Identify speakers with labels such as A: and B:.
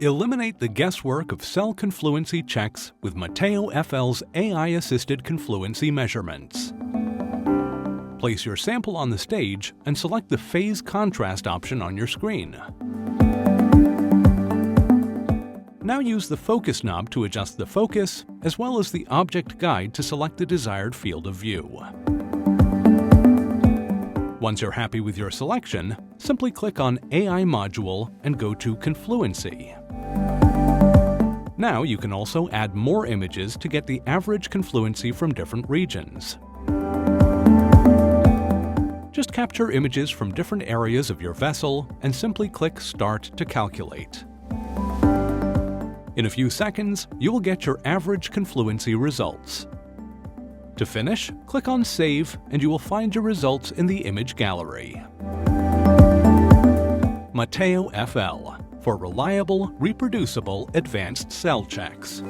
A: Eliminate the guesswork of cell confluency checks with Mateo FL's AI-assisted confluency measurements. Place your sample on the stage and select the phase contrast option on your screen. Now use the focus knob to adjust the focus, as well as the object guide to select the desired field of view. Once you're happy with your selection, simply click on AI Module and go to Confluency. Now you can also add more images to get the average confluency from different regions. Just capture images from different areas of your vessel and simply click Start to calculate. In a few seconds, you will get your average confluency results. To finish, click on Save and you will find your results in the image gallery. Mateo FL, for reliable, reproducible advanced cell checks.